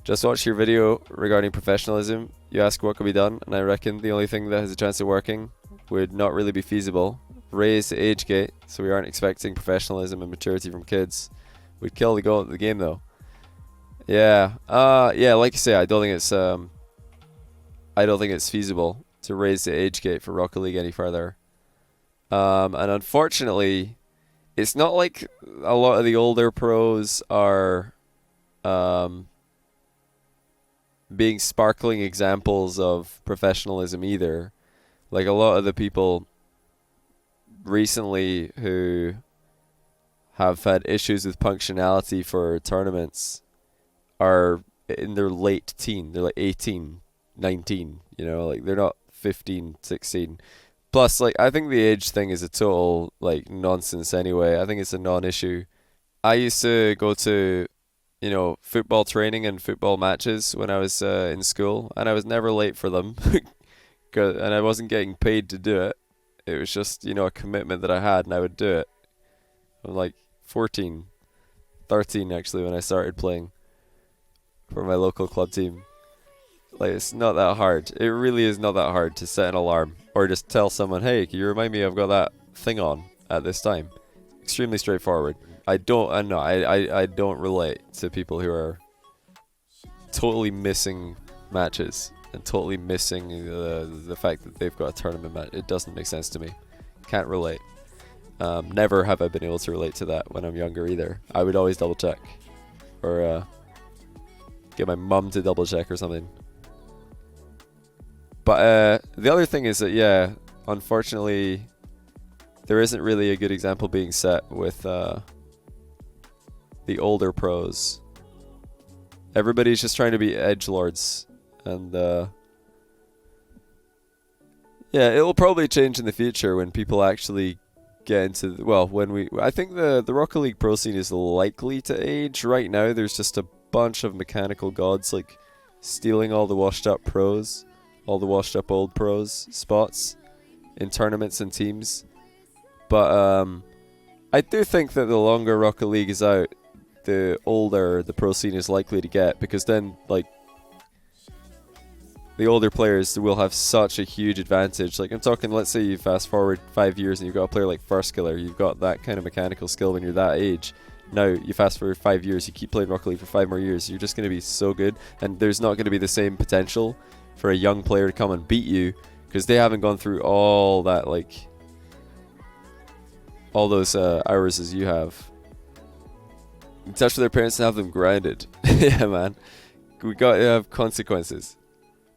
Just watched your video regarding professionalism. You ask what could be done, and I reckon the only thing that has a chance of working would not really be feasible. Raise the age gate so we aren't expecting professionalism and maturity from kids. We'd kill the goal of the game though. Yeah. Yeah, like you say, I don't think it's feasible to raise the age gate for Rocket League any further. And unfortunately, it's not like a lot of the older pros are being sparkling examples of professionalism either. Like a lot of the people recently who have had issues with punctuality for tournaments are in their late teen. They're like 18, 19, like they're not 15, 16. Plus, like, I think the age thing is a total, like, nonsense anyway. I think it's a non-issue. I used to go to football training and football matches when I was in school, and I was never late for them, and I wasn't getting paid to do it. It was just, a commitment that I had, and I would do it. I'm like 14, 13 actually when I started playing for my local club team. Like, it's not that hard. It really is not that hard to set an alarm or just tell someone, hey, can you remind me I've got that thing on at this time? Extremely straightforward. I don't relate to people who are totally missing matches and totally missing the fact that they've got a tournament match. It doesn't make sense to me. Can't relate. Never have I been able to relate to that when I'm younger either. I would always double check or get my mum to double check or something. But the other thing is that, yeah, unfortunately, there isn't really a good example being set with the older pros. Everybody's just trying to be edgelords, and yeah, it will probably change in the future when people actually get into I think the Rocket League pro scene is likely to age. Right now, there's just a bunch of mechanical gods like stealing all the washed up pros, all the washed up old pros spots in tournaments and teams. But I do think that the longer Rocket League is out, the older the pro scene is likely to get, because then, like, the older players will have such a huge advantage. Like, I'm talking, let's say you fast forward 5 years and you've got a player like First Killer. You've got that kind of mechanical skill when you're that age. Now, you fast forward 5 years, you keep playing Rocket League for 5 more years, you're just going to be so good, and there's not going to be the same potential for a young player to come and beat you, because they haven't gone through all that, like, all those hours as you have. In touch with their parents and have them grounded. Yeah, man. We got to have consequences.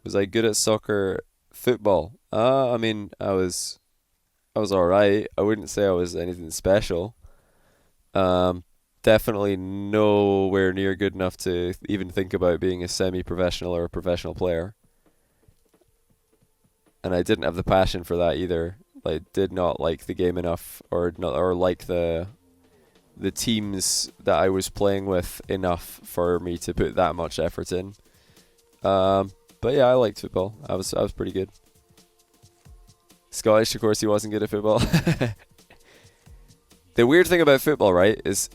Was I good at soccer, football? I mean, I was alright. I wouldn't say I was anything special. Definitely nowhere near good enough to even think about being a semi-professional or a professional player. And I didn't have the passion for that either. I did not like the game enough, or like the teams that I was playing with enough for me to put that much effort in. But yeah, I liked football. I was pretty good. Scottish, of course, he wasn't good at football. The weird thing about football, right, is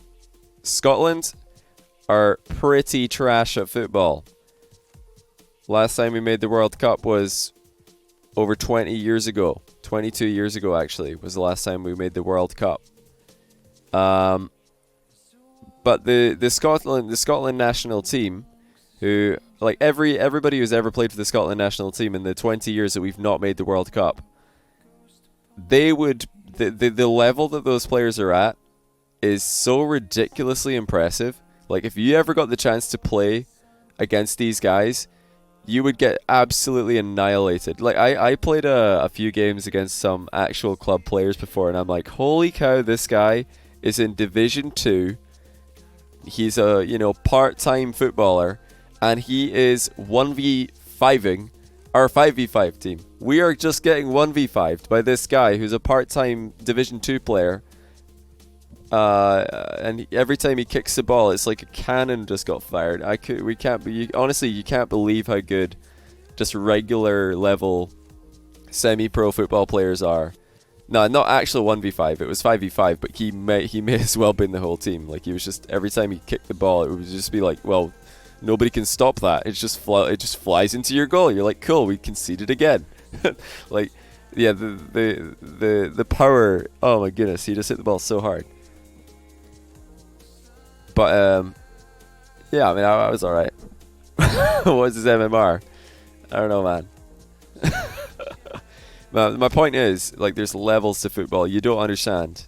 Scotland are pretty trash at football. Last time we made the World Cup was over 20 years ago. 22 years ago, actually, was the last time we made the World Cup. But the Scotland national team, who, like, everybody who's ever played for the Scotland national team in the 20 years that we've not made the World Cup, they would, the level that those players are at is so ridiculously impressive. Like, if you ever got the chance to play against these guys, you would get absolutely annihilated. Like, I played a few games against some actual club players before, and I'm like, holy cow, this guy is in Division 2. He's a, part-time footballer, and he is 1v5ing our 5v5 team. We are just getting 1v5'd by this guy who's a part-time Division 2 player. And every time he kicks the ball, it's like a cannon just got fired. Honestly, you can't believe how good just regular level semi-pro football players are. No, not actual 1v5. It was 5v5, but he may as well been the whole team. Like, he was just, every time he kicked the ball, it would just be like, well, Nobody can stop that. It just flies into your goal. You're like, cool, we conceded again. Like, yeah, the power. Oh my goodness, he just hit the ball so hard. But yeah, I mean, I was all right. What was his MMR? I don't know, man. My point is, like, there's levels to football. You don't understand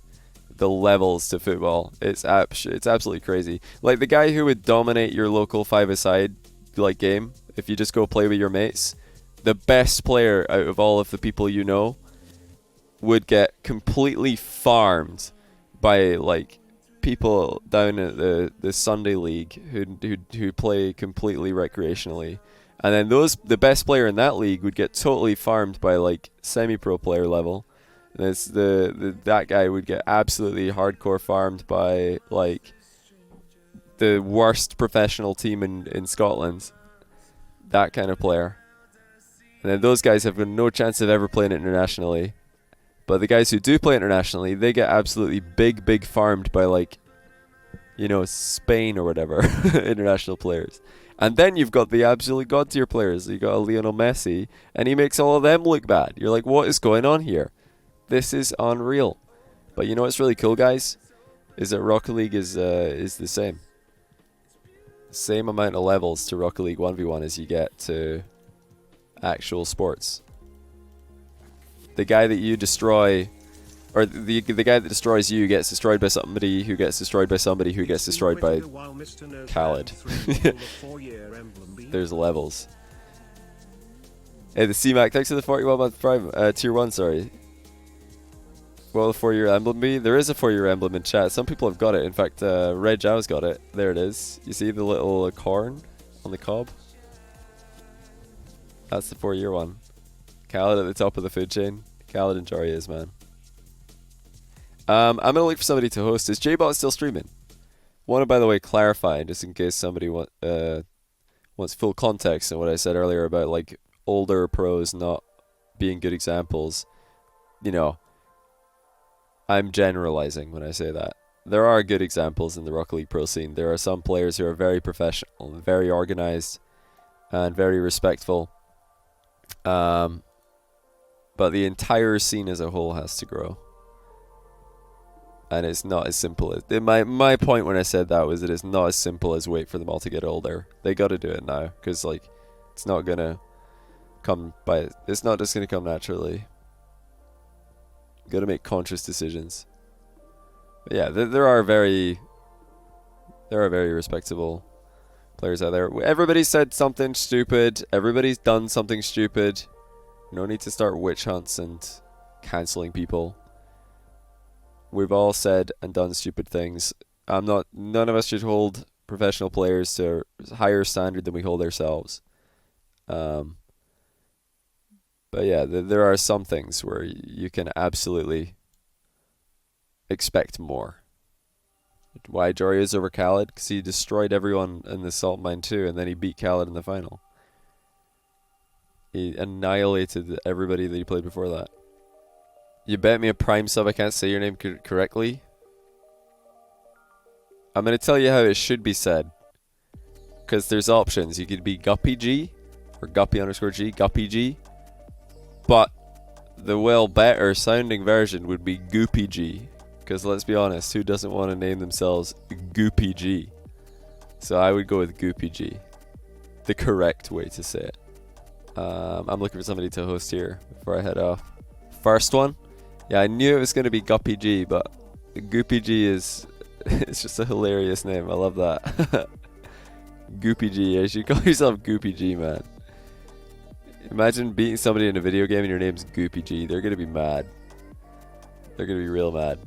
the levels to football. It's absolutely crazy. Like, the guy who would dominate your local five-a-side like game, if you just go play with your mates, the best player out of all of the people you know would get completely farmed by, like, people down at the Sunday league who play completely recreationally. And then the best player in that league would get totally farmed by, like, semi-pro player level. And that guy would get absolutely hardcore farmed by, like, the worst professional team in Scotland. That kind of player. And then those guys have no chance of ever playing internationally. But the guys who do play internationally, they get absolutely big farmed by, like, you know, Spain or whatever, international players. And then you've got the absolute god tier players. You got a Lionel Messi, and he makes all of them look bad. You're like, what is going on here? This is unreal. But you know what's really cool, guys? Is that Rocket League is the same. Same amount of levels to Rocket League 1v1 as you get to actual sports. The guy that you destroy, or the guy that destroys you gets destroyed by somebody who gets destroyed by somebody who gets destroyed by Khaled. There's levels. Hey, the CMAC, thanks for the 41-month Prime, Tier 1, sorry. Well, the 4-year emblem be? There is a 4-year emblem in chat. Some people have got it. In fact, Red Jow's got it. There it is. You see the little corn on the cob? That's the 4-year one. Khaled at the top of the food chain. Khaled and Jory is, man. I'm going to look for somebot to host. Is JBot still streaming? Want to, by the way, clarify, just in case somebody wants full context on what I said earlier about, like, older pros not being good examples. You know, I'm generalizing when I say that. There are good examples in the Rocket League Pro scene. There are some players who are very professional and very organized and very respectful. But the entire scene as a whole has to grow. And it's not as simple as... My point when I said that was that it's not as simple as wait for them all to get older. They got to do it now. Because, like, it's not going to come by... It's not just going to come naturally. Got to make conscious decisions. But yeah, there are very respectable players out there. Everybody said something stupid. Everybody's done something stupid. No need to start witch hunts and cancelling people. We've all said and done stupid things. None of us should hold professional players to a higher standard than we hold ourselves. But yeah, there are some things where you can absolutely expect more. Why Jory is over Khaled? Because he destroyed everyone in the salt mine too, and then he beat Khaled in the final. He annihilated everybody that he played before that. You bet me a Prime sub I can't say your name correctly. I'm going to tell you how it should be said. Because there's options. You could be GuppyG, or Guppy_G, GuppyG. But the well better sounding version would be GoopyG. Because let's be honest, who doesn't want to name themselves GoopyG? So I would go with GoopyG. The correct way to say it. I'm looking for somebody to host here before I head off. First one? Yeah, I knew it was going to be GuppyG, but GoopyG is... it's just a hilarious name. I love that. GoopyG. You should call yourself GoopyG, man. Imagine beating somebody in a video game and your name's GoopyG. They're going to be mad. They're going to be real mad.